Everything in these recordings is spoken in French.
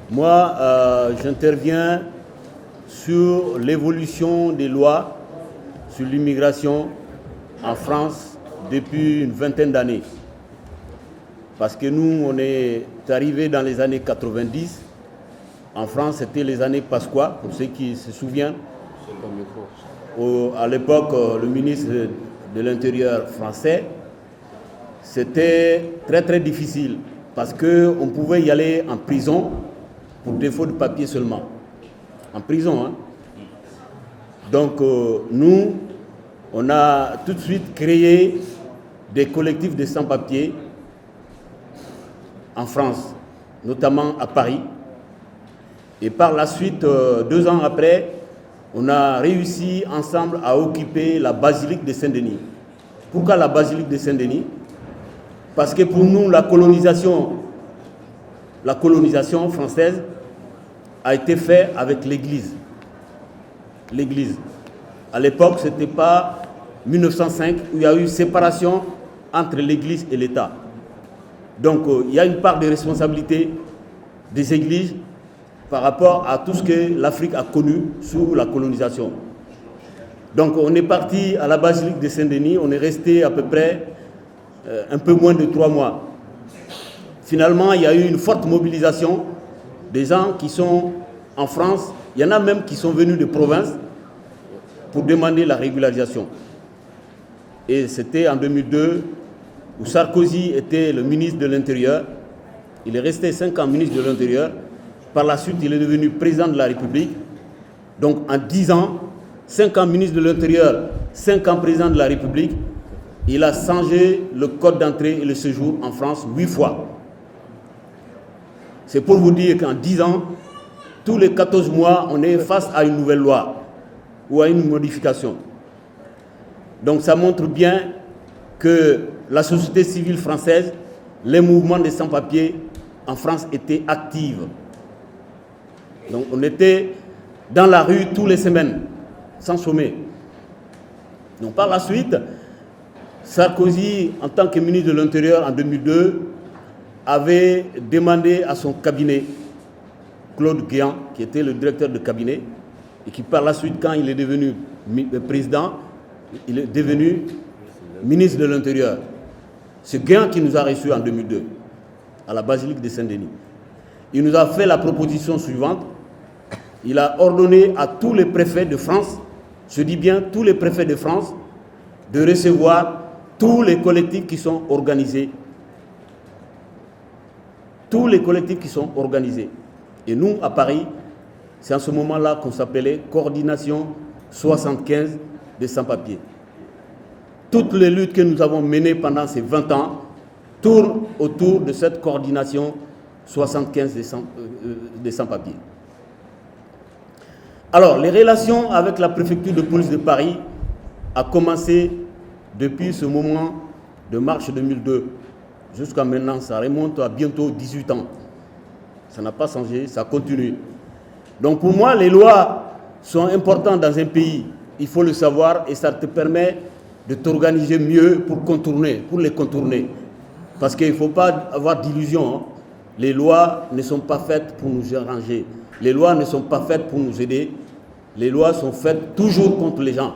Moi, j'interviens sur l'évolution des lois sur l'immigration en France depuis une vingtaine d'années. Parce que nous, on est arrivés dans les années 90. En France, c'était les années Pasqua, pour ceux qui se souviennent. À l'époque, le ministre de l'Intérieur français, c'était très très difficile parce qu'on pouvait y aller en prison pour défaut de papier seulement. En prison, hein. Donc nous, on a tout de suite créé des collectifs de sans-papiers en France, notamment à Paris. Et par la suite, 2 ans après, on a réussi ensemble à occuper la basilique de Saint-Denis. Pourquoi la basilique de Saint-Denis? Parce que pour nous, la colonisation française a été faite avec l'Église. L'Église. À l'époque, ce n'était pas 1905 où il y a eu séparation entre l'Église et l'État. Donc, il y a une part de responsabilité des églises par rapport à tout ce que l'Afrique a connu sous la colonisation. Donc, on est parti à la basilique de Saint-Denis, on est resté à peu près un peu moins de 3 mois. Finalement, il y a eu une forte mobilisation des gens qui sont en France. Il y en a même qui sont venus de province pour demander la régularisation. Et c'était en 2002 où Sarkozy était le ministre de l'Intérieur. Il est resté 5 ans ministre de l'Intérieur. Par la suite, il est devenu président de la République. Donc en 10 ans, 5 ans ministre de l'Intérieur, 5 ans président de la République, il a changé le code d'entrée et le séjour en France 8 fois. C'est pour vous dire qu'en 10 ans, tous les 14 mois, on est face à une nouvelle loi ou à une modification. Donc ça montre bien que la société civile française, les mouvements des sans-papiers en France étaient actifs. Donc on était dans la rue toutes les semaines, sans chômer. Donc par la suite, Sarkozy, en tant que ministre de l'Intérieur en 2002, avait demandé à son cabinet, Claude Guéant, qui était le directeur de cabinet, et qui par la suite, quand il est devenu président, il est devenu ministre de l'Intérieur. C'est Guéant qui nous a reçus en 2002, à la basilique de Saint-Denis. Il nous a fait la proposition suivante. Il a ordonné à tous les préfets de France, je dis bien tous les préfets de France, de recevoir tous les collectifs qui sont organisés. Tous les collectifs qui sont organisés. Et nous, à Paris, c'est en ce moment-là qu'on s'appelait Coordination 75 des sans-papiers. Toutes les luttes que nous avons menées pendant ces 20 ans tournent autour de cette coordination 75 des sans-papiers. Alors, les relations avec la préfecture de police de Paris ont commencé depuis ce moment de mars 2002. Jusqu'à maintenant, ça remonte à bientôt 18 ans. Ça n'a pas changé, ça continue. Donc pour moi, les lois sont importantes dans un pays. Il faut le savoir et ça te permet de t'organiser mieux pour les contourner. Parce qu'il ne faut pas avoir d'illusions. Hein. Les lois ne sont pas faites pour nous arranger. Les lois ne sont pas faites pour nous aider. Les lois sont faites toujours contre les gens.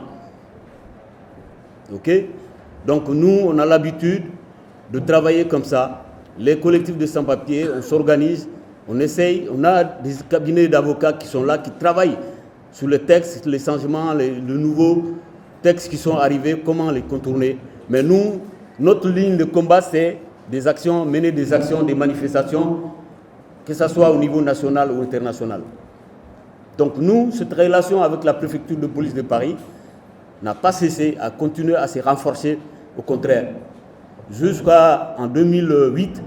Ok? Donc nous, on a l'habitude de travailler comme ça. Les collectifs de sans-papiers, on s'organise, on essaye, on a des cabinets d'avocats qui sont là, qui travaillent sur les textes, les changements, les nouveaux textes qui sont arrivés, comment les contourner. Mais nous, notre ligne de combat, c'est mener des actions, des manifestations, que ce soit au niveau national ou international. Donc nous, cette relation avec la préfecture de police de Paris n'a pas cessé, à continuer à se renforcer, au contraire. Jusqu'en 2008,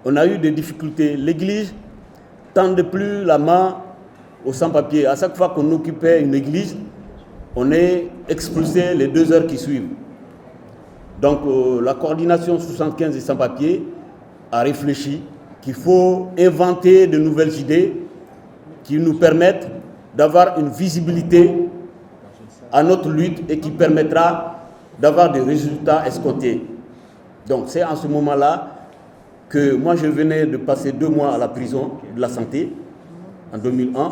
on a eu des difficultés. L'Église tendait plus la main aux sans-papiers. À chaque fois qu'on occupait une église, on est expulsé les 2 heures qui suivent. Donc la coordination 75 des sans-papiers a réfléchi qu'il faut inventer de nouvelles idées qui nous permettent d'avoir une visibilité à notre lutte et qui permettra d'avoir des résultats escomptés. Donc c'est en ce moment-là que moi je venais de passer 2 mois à la prison de la santé en 2001.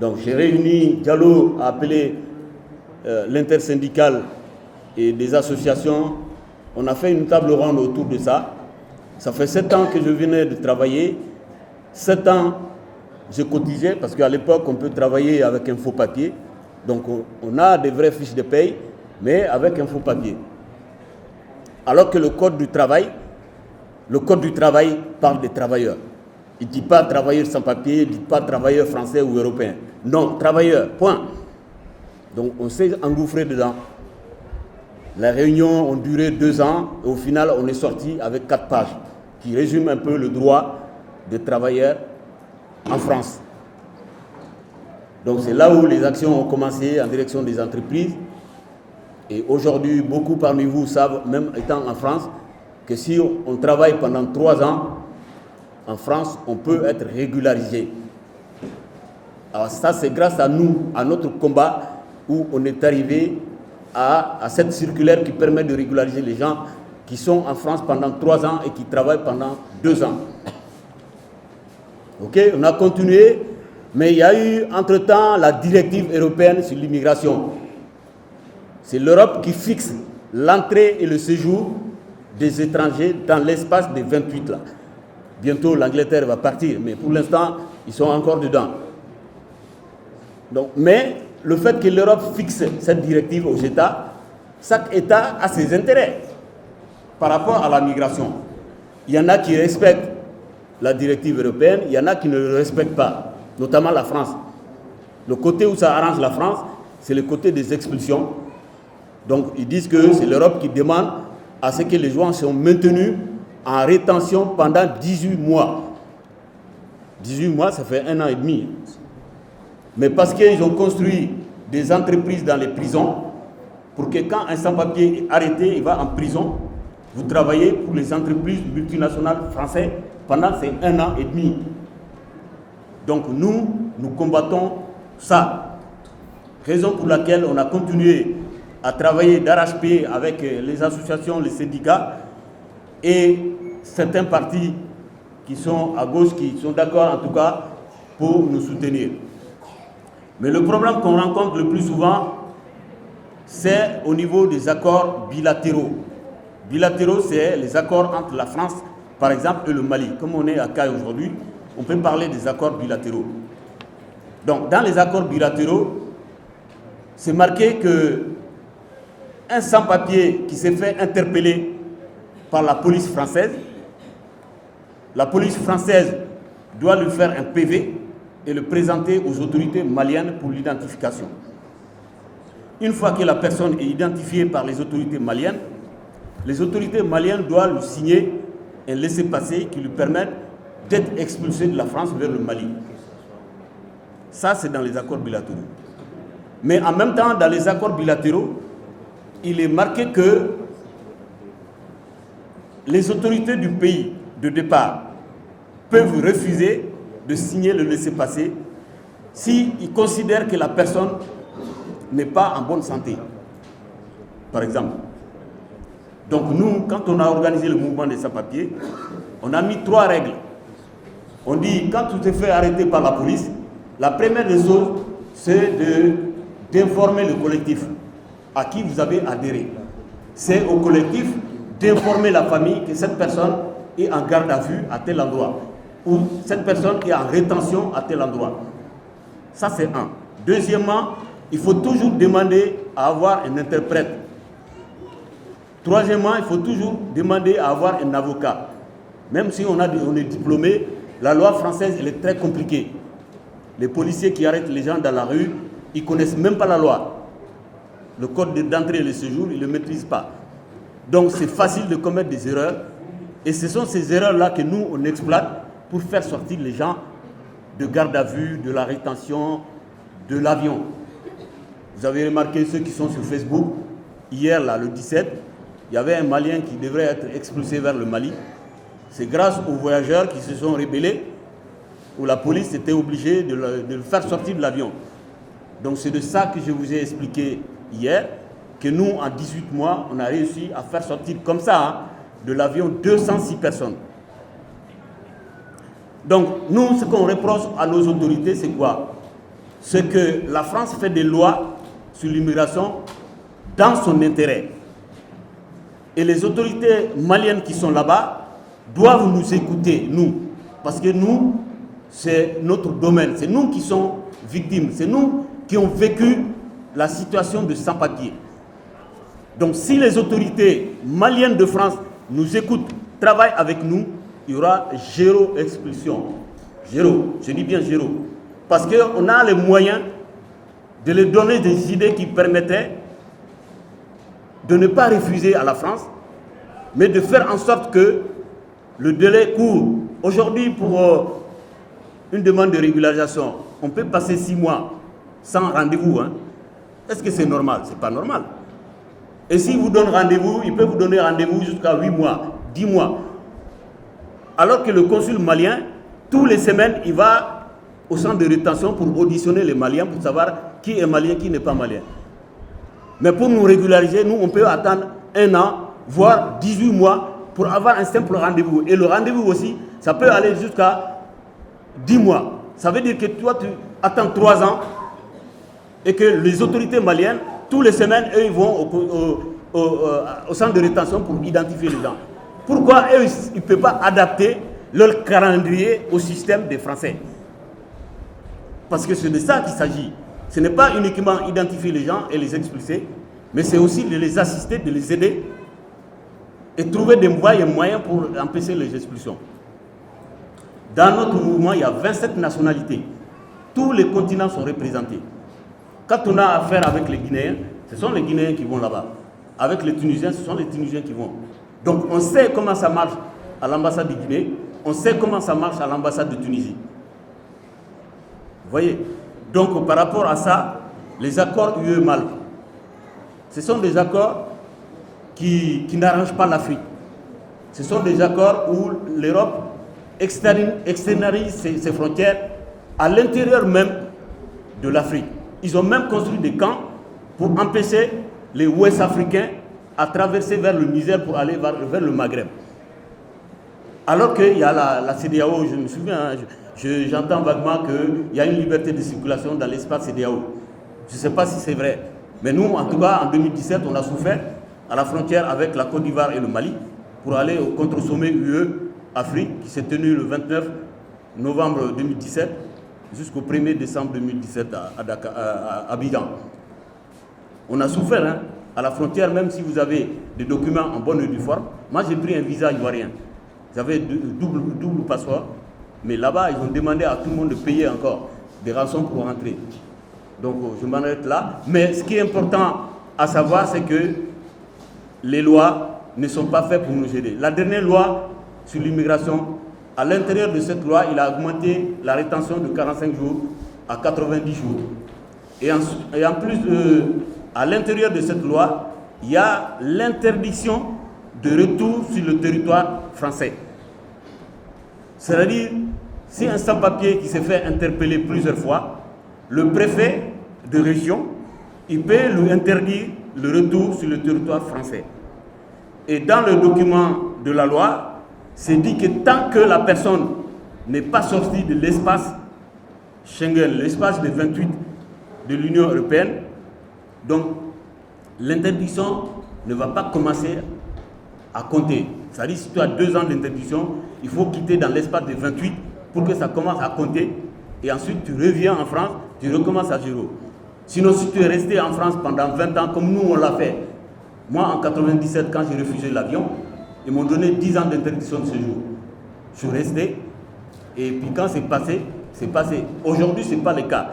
Donc j'ai réuni, Diallo a appelé l'intersyndicale et des associations. On a fait une table ronde autour de ça. Ça fait 7 ans que je venais de travailler. 7 ans, je cotisais parce qu'à l'époque, on peut travailler avec un faux papier. Donc on a des vraies fiches de paye, mais avec un faux papier. Alors que le Code du travail parle des travailleurs. Il ne dit pas travailleurs sans papier, il ne dit pas travailleurs français ou européens. Non, travailleurs, point. Donc on s'est engouffré dedans. Les réunions ont duré 2 ans et au final on est sorti avec 4 pages qui résument un peu le droit des travailleurs en France. Donc c'est là où les actions ont commencé en direction des entreprises. Et aujourd'hui, beaucoup parmi vous savent, même étant en France, que si on travaille pendant 3 ans, en France, on peut être régularisé. Alors ça, c'est grâce à nous, à notre combat, où on est arrivé à cette circulaire qui permet de régulariser les gens qui sont en France pendant 3 ans et qui travaillent pendant 2 ans. Ok, on a continué, mais il y a eu entre-temps la directive européenne sur l'immigration. C'est l'Europe qui fixe l'entrée et le séjour des étrangers dans l'espace des 28 là. Bientôt l'Angleterre va partir, mais pour l'instant, ils sont encore dedans. Donc, mais le fait que l'Europe fixe cette directive aux États, chaque État a ses intérêts par rapport à la migration. Il y en a qui respectent la directive européenne, il y en a qui ne le respectent pas, notamment la France. Le côté où ça arrange la France, c'est le côté des expulsions. Donc ils disent que c'est l'Europe qui demande à ce que les gens soient maintenus en rétention pendant 18 mois. 18 mois, ça fait 1 an et demi. Mais parce qu'ils ont construit des entreprises dans les prisons, pour que quand un sans-papier est arrêté, il va en prison, vous travaillez pour les entreprises multinationales françaises pendant ces 1 an et demi. Donc nous combattons ça. Raison pour laquelle on a continué à travailler d'arrache-pied avec les associations, les syndicats et certains partis qui sont à gauche, qui sont d'accord en tout cas pour nous soutenir. Mais le problème qu'on rencontre le plus souvent, c'est au niveau des accords bilatéraux. Bilatéraux, c'est les accords entre la France, par exemple, et le Mali. Comme on est à Caille aujourd'hui, on peut parler des accords bilatéraux. Donc, dans les accords bilatéraux, c'est marqué qu'un sans-papier qui s'est fait interpeller par la police française doit lui faire un PV et le présenter aux autorités maliennes pour l'identification. Une fois que la personne est identifiée par les autorités maliennes doivent lui signer un laissez-passer qui lui permette d'être expulsé de la France vers le Mali. Ça, c'est dans les accords bilatéraux. Mais en même temps, dans les accords bilatéraux, il est marqué que les autorités du pays de départ peuvent refuser de signer le laissez-passer s'ils considèrent que la personne n'est pas en bonne santé, par exemple. Donc nous, quand on a organisé le mouvement des sans-papiers, on a mis 3 règles. On dit, quand tu te fais arrêter par la police, la première des choses, c'est d'informer le collectif à qui vous avez adhéré. C'est au collectif d'informer la famille que cette personne est en garde à vue à tel endroit, ou cette personne est en rétention à tel endroit. Ça, c'est un. Deuxièmement, il faut toujours demander à avoir un interprète. Troisièmement, il faut toujours demander à avoir un avocat. Même si on est diplômé, la loi française, elle est très compliquée. Les policiers qui arrêtent les gens dans la rue, ils ne connaissent même pas la loi. Le code d'entrée et de séjour, ils ne le maîtrisent pas. Donc c'est facile de commettre des erreurs. Et ce sont ces erreurs-là que nous, on exploite pour faire sortir les gens de garde à vue, de la rétention, de l'avion. Vous avez remarqué ceux qui sont sur Facebook. Hier, là, le 17, il y avait un Malien qui devrait être expulsé vers le Mali. C'est grâce aux voyageurs qui se sont rébellés où la police était obligée de le faire sortir de l'avion. Donc c'est de ça que je vous ai expliqué hier, que nous, en 18 mois, on a réussi à faire sortir comme ça, de l'avion 206 personnes. Donc, nous, ce qu'on reproche à nos autorités, c'est quoi? C'est que la France fait des lois sur l'immigration dans son intérêt. Et les autorités maliennes qui sont là-bas doivent nous écouter, nous. Parce que nous, c'est notre domaine. C'est nous qui sommes victimes. C'est nous qui ont vécu la situation de sans-papiers. Donc, si les autorités maliennes de France nous écoutent, travaillent avec nous, il y aura zéro expulsion. Zéro. Je dis bien zéro. Parce qu'on a les moyens de leur donner des idées qui permettraient de ne pas refuser à la France, mais de faire en sorte que le délai court. Aujourd'hui, pour une demande de régularisation, on peut passer 6 mois sans rendez-vous. Hein. Est-ce que c'est normal? Ce n'est pas normal. Et s'il vous donne rendez-vous, il peut vous donner rendez-vous jusqu'à 8 mois, 10 mois. Alors que le consul malien, tous les semaines, il va au centre de rétention pour auditionner les Maliens, pour savoir qui est malien, qui n'est pas malien. Mais pour nous régulariser, nous, on peut attendre 1 an, voire 18 mois, pour avoir un simple rendez-vous. Et le rendez-vous aussi, ça peut aller jusqu'à 10 mois. Ça veut dire que toi, tu attends 3 ans et que les autorités maliennes, tous les semaines, eux, ils vont au centre de rétention pour identifier les gens. Pourquoi eux, ils ne peuvent pas adapter leur calendrier au système des Français? Parce que c'est de ça qu'il s'agit. Ce n'est pas uniquement identifier les gens et les expulser, mais c'est aussi de les assister, de les aider et trouver des voies et moyens pour empêcher les expulsions. Dans notre mouvement, il y a 27 nationalités. Tous les continents sont représentés. Quand on a affaire avec les Guinéens, ce sont les Guinéens qui vont là-bas. Avec les Tunisiens, ce sont les Tunisiens qui vont. Donc on sait comment ça marche à l'ambassade de Guinée, on sait comment ça marche à l'ambassade de Tunisie. Vous voyez? Donc par rapport à ça, les accords UE-Malte, ce sont des accords qui n'arrangent pas l'Afrique. Ce sont des accords où l'Europe externalise ses frontières à l'intérieur même de l'Afrique. Ils ont même construit des camps pour empêcher les Ouest-Africains à traverser vers le Niger pour aller vers le Maghreb. Alors qu'il y a la CEDEAO, je me souviens, j'entends vaguement qu'il y a une liberté de circulation dans l'espace CEDEAO. Je ne sais pas si c'est vrai. Mais nous, en tout cas, en 2017, on a souffert à la frontière avec la Côte d'Ivoire et le Mali pour aller au contre-sommet UE-Afrique qui s'est tenu le 29 novembre 2017 jusqu'au 1er décembre 2017 à Abidjan. On a souffert hein, à la frontière, même si vous avez des documents en bonne et due forme. Moi, j'ai pris un visa ivoirien. J'avais double passeport. Mais là-bas, ils ont demandé à tout le monde de payer encore des rançons pour rentrer. Donc, je m'en arrête là. Mais ce qui est important à savoir, c'est que les lois ne sont pas faites pour nous aider. La dernière loi sur l'immigration, à l'intérieur de cette loi, il a augmenté la rétention de 45 jours à 90 jours. Et en plus, à l'intérieur de cette loi, il y a l'interdiction de retour sur le territoire français. C'est-à-dire, si un sans-papier qui s'est fait interpeller plusieurs fois, le préfet de région, il peut lui interdire le retour sur le territoire français. Et dans le document de la loi, c'est dit que tant que la personne n'est pas sortie de l'espace Schengen, l'espace de 28 de l'Union européenne, donc l'interdiction ne va pas commencer à compter. C'est-à-dire si tu as 2 ans d'interdiction, il faut quitter dans l'espace de 28 pour que ça commence à compter et ensuite tu reviens en France, tu recommences à 0. Sinon, si tu es resté en France pendant 20 ans, comme nous on l'a fait, moi en 97, quand j'ai refusé l'avion, ils m'ont donné 10 ans d'interdiction de séjour. Je suis resté et puis quand c'est passé, c'est passé. Aujourd'hui, ce n'est pas le cas.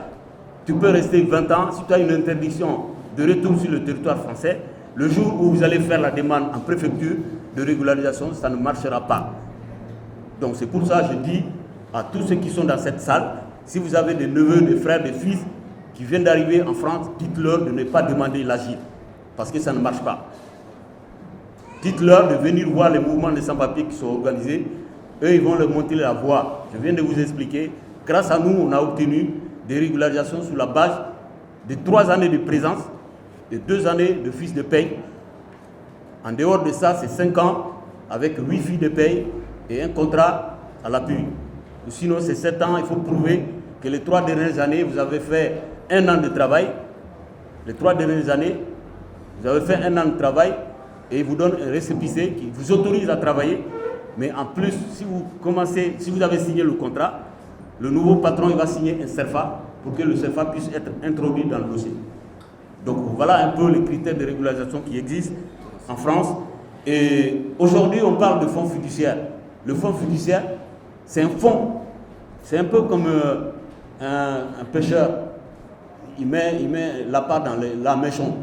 Tu peux rester 20 ans, si tu as une interdiction de retour sur le territoire français, le jour où vous allez faire la demande en préfecture de régularisation, ça ne marchera pas. Donc c'est pour ça que je dis à tous ceux qui sont dans cette salle, si vous avez des neveux, des frères, des fils qui viennent d'arriver en France, dites-leur de ne pas demander l'asile, parce que ça ne marche pas. Dites-leur de venir voir les mouvements de sans-papiers qui sont organisés. Eux, ils vont leur montrer la voie. Je viens de vous expliquer. Grâce à nous, on a obtenu des régularisations sur la base de 3 années de présence et 2 années de fiches de paye. En dehors de ça, c'est 5 ans avec 8 fiches de paye et un contrat à l'appui. Sinon, c'est 7 ans. Il faut prouver que les 3 dernières années, vous avez fait 1 an de travail. Les 3 dernières années, vous avez fait 1 an de travail et il vous donne un récépissé qui vous autorise à travailler. Mais en plus, si vous avez signé le contrat, le nouveau patron il va signer un CERFA pour que le CERFA puisse être introduit dans le dossier. Donc voilà un peu les critères de régularisation qui existent en France. Et aujourd'hui, on parle de fonds fiduciaires. Le fonds fiduciaire, c'est un fonds. C'est un peu comme un pêcheur. Il met l'appât dans la méchon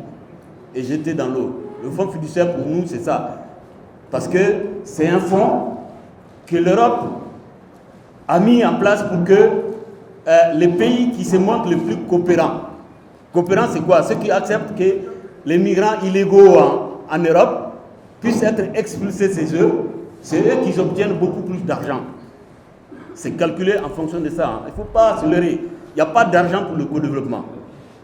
et jeter dans l'eau. Le fonds fiduciaire, pour nous, c'est ça. Parce que c'est un fonds que l'Europe a mis en place pour que les pays qui se montrent les plus coopérants. Coopérants, c'est quoi? Ceux qui acceptent que les migrants illégaux en Europe puissent être expulsés chez eux. C'est eux qui obtiennent beaucoup plus d'argent. C'est calculé en fonction de ça. Il ne faut pas se leurrer. Il n'y a pas d'argent pour le co-développement.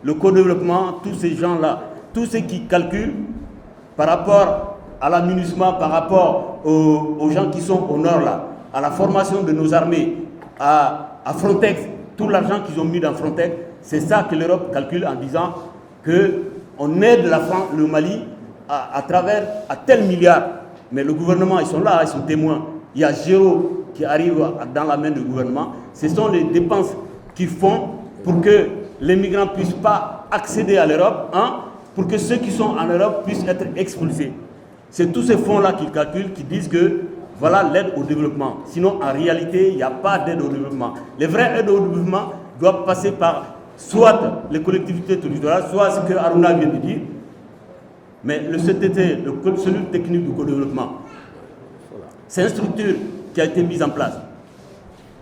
Le co-développement, tous ces gens-là, tous ceux qui calculent par rapport à l'aménagement, par rapport aux gens qui sont au nord, là, à la formation de nos armées, à Frontex, tout l'argent qu'ils ont mis dans Frontex, c'est ça que l'Europe calcule en disant qu'on aide le Mali à travers à tel milliard. Mais le gouvernement, ils sont là, ils sont témoins. Il y a 0 qui arrive dans la main du gouvernement. Ce sont les dépenses qu'ils font pour que les migrants ne puissent pas accéder à l'Europe, pour que ceux qui sont en Europe puissent être expulsés. C'est tous ces fonds-là qu'ils calculent, qui disent que voilà l'aide au développement. Sinon, en réalité, il n'y a pas d'aide au développement. Les vraies aides au développement doivent passer par soit les collectivités territoriales, soit ce que Aruna vient de dire, mais le CTT, le cellule technique du co-développement, c'est une structure qui a été mise en place.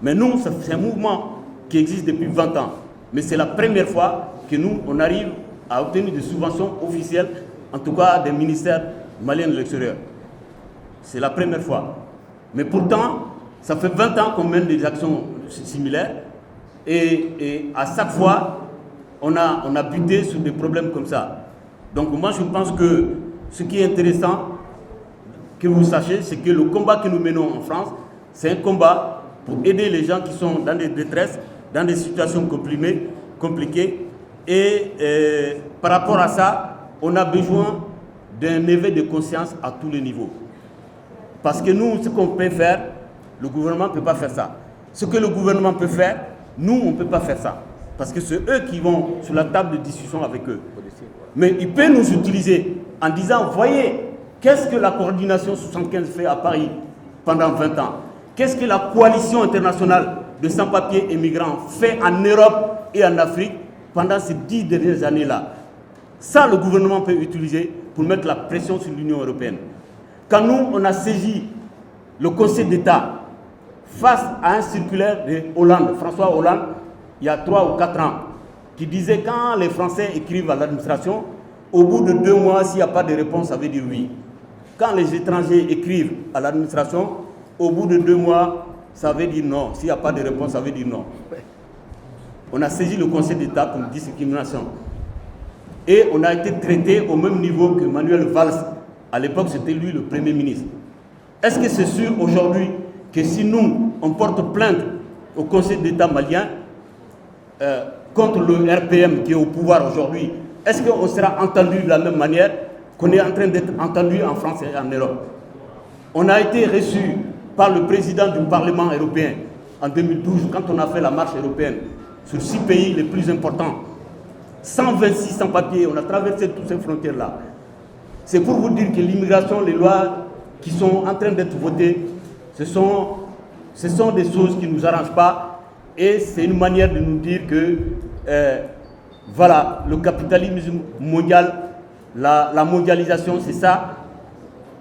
Mais nous, c'est un mouvement qui existe depuis 20 ans. Mais c'est la première fois que nous, on arrive à obtenir des subventions officielles, en tout cas des ministères maliens de l'extérieur. C'est la première fois. Mais pourtant, ça fait 20 ans qu'on mène des actions similaires. Et à chaque fois, on a buté sur des problèmes comme ça. Donc moi, je pense que ce qui est intéressant, que vous sachiez, c'est que le combat que nous menons en France, c'est un combat pour aider les gens qui sont dans des détresses, dans des situations compliquées. Et par rapport à ça, on a besoin d'un éveil de conscience à tous les niveaux. Parce que nous, ce qu'on peut faire, le gouvernement ne peut pas faire ça. Ce que le gouvernement peut faire, nous, on ne peut pas faire ça. Parce que c'est eux qui vont sur la table de discussion avec eux. Mais ils peuvent nous utiliser en disant, voyez, qu'est-ce que la coordination 75 fait à Paris pendant 20 ans? Qu'est-ce que la coalition internationale de sans-papiers et migrants fait en Europe et en Afrique pendant ces 10 dernières années-là? Ça, le gouvernement peut utiliser pour mettre la pression sur l'Union européenne. Quand nous, on a saisi le Conseil d'État face à un circulaire de Hollande, François Hollande, il y a 3 ou 4 ans, qui disait quand les Français écrivent à l'administration, au bout de 2 mois, s'il n'y a pas de réponse, ça veut dire oui. Quand les étrangers écrivent à l'administration, au bout de 2 mois, ça veut dire non. S'il n'y a pas de réponse, ça veut dire non. On a saisi le Conseil d'État pour discrimination. Et on a été traité au même niveau que Manuel Valls. À l'époque, c'était lui le Premier ministre. Est-ce que c'est sûr aujourd'hui que si nous, on porte plainte au Conseil d'État malien contre le RPM qui est au pouvoir aujourd'hui, est-ce qu'on sera entendu de la même manière qu'on est en train d'être entendu en France et en Europe? On a été reçu par le président du Parlement européen en 2012, quand on a fait la marche européenne sur 6 pays les plus importants. 126 sans-papiers, on a traversé toutes ces frontières-là. C'est pour vous dire que l'immigration, les lois qui sont en train d'être votées, ce sont des choses qui ne nous arrangent pas. Et c'est une manière de nous dire que, voilà, le capitalisme mondial, la mondialisation, c'est ça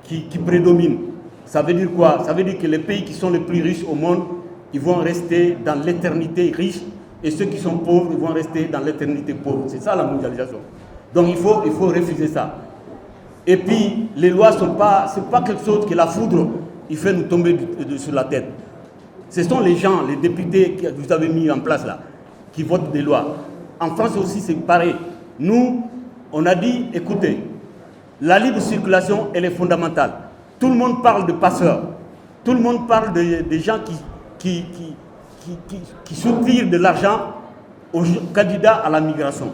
qui prédomine. Ça veut dire quoi? Ça veut dire que les pays qui sont les plus riches au monde, ils vont rester dans l'éternité riche, et ceux qui sont pauvres, ils vont rester dans l'éternité pauvre. C'est ça la mondialisation. Donc il faut refuser ça. Et puis, les lois ce n'est pas quelque chose que la foudre, il fait nous tomber sur la tête. Ce sont les gens, les députés que vous avez mis en place là, qui votent des lois. En France aussi, c'est pareil. Nous, on a dit, écoutez, la libre circulation, elle est fondamentale. Tout le monde parle de passeurs. Tout le monde parle des gens qui qui soutirent de l'argent aux candidats à la migration.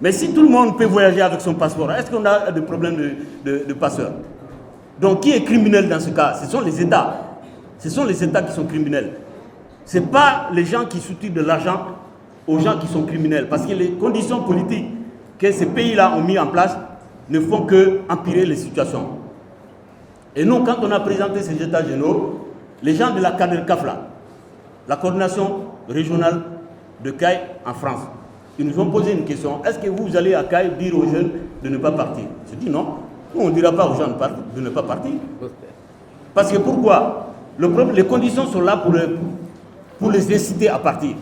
Mais si tout le monde peut voyager avec son passeport, est-ce qu'on a des problèmes de passeurs? Donc qui est criminel dans ce cas? Ce sont les États. Ce sont les États qui sont criminels. Ce n'est pas les gens qui soutirent de l'argent aux gens qui sont criminels. Parce que les conditions politiques que ces pays-là ont mis en place ne font que empirer les situations. Et nous, quand on a présenté ces états généraux, les gens de la CADERCAF, la coordination régionale de CAI en France, ils nous ont posé une question. Est-ce que vous allez à CAI dire aux jeunes de ne pas partir? Je dis non. Nous, on ne dira pas aux gens de ne pas partir. Parce que pourquoi? Les conditions sont là pour les inciter à partir.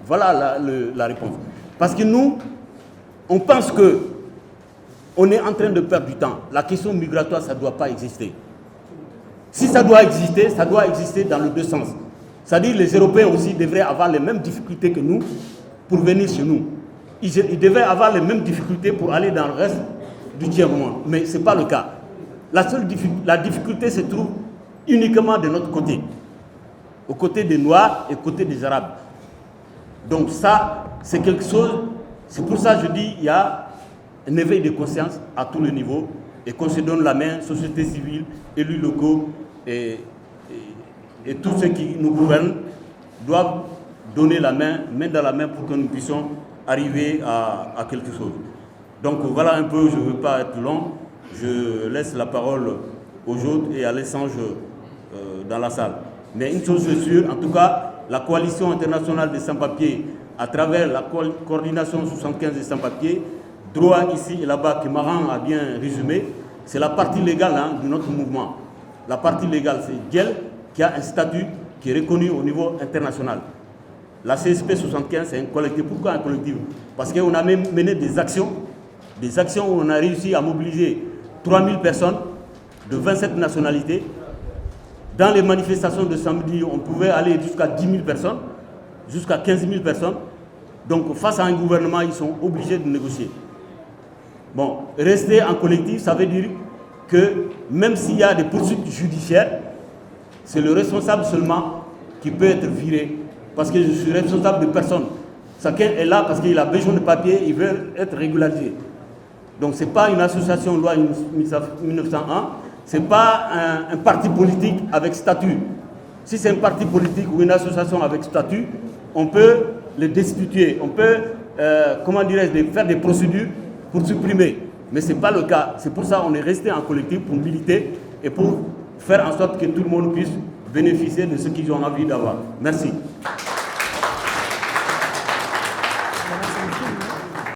Voilà la réponse. Parce que nous, on pense qu'on est en train de perdre du temps. La question migratoire, ça ne doit pas exister. Si ça doit exister dans les deux sens. C'est-à-dire que les Européens aussi devraient avoir les mêmes difficultés que nous pour venir chez nous. Ils devraient avoir les mêmes difficultés pour aller dans le reste du tiers-monde. Mais ce n'est pas le cas. La difficulté se trouve uniquement de notre côté. Au côté des Noirs et au côté des Arabes. Donc ça, c'est quelque chose, c'est pour ça que je dis, il y a un éveil de conscience à tous les niveaux et qu'on se donne la main, société civile, élus locaux et tous ceux qui nous gouvernent doivent donner la main dans la main pour que nous puissions arriver à quelque chose. Donc voilà un peu, je ne veux pas être long, je laisse la parole aux autres et à l'échange dans la salle. Mais une chose est sûre, en tout cas, la coalition internationale des sans-papiers, à travers la coordination 75 des sans-papiers, droit ici et là-bas, que Maran a bien résumé, c'est la partie légale de notre mouvement. La partie légale, c'est GEL, qui a un statut qui est reconnu au niveau international. La CSP 75, c'est un collectif. Pourquoi un collectif? Parce qu'on a même mené des actions où on a réussi à mobiliser 3000 personnes de 27 nationalités. Dans les manifestations de samedi, on pouvait aller jusqu'à 10 000 personnes, jusqu'à 15 000 personnes. Donc face à un gouvernement, ils sont obligés de négocier. Bon, rester en collectif, ça veut dire que même s'il y a des poursuites judiciaires, c'est le responsable seulement qui peut être viré. Parce que je suis responsable de personne. Chacun est là parce qu'il a besoin de papier, il veut être régularisé. Donc ce n'est pas une association loi 1901, ce n'est pas un parti politique avec statut. Si c'est un parti politique ou une association avec statut, on peut les destituer, on peut, faire des procédures pour supprimer. Mais ce n'est pas le cas. C'est pour ça qu'on est resté en collectif pour militer et pour faire en sorte que tout le monde puisse bénéficier de ce qu'ils ont envie d'avoir. Merci.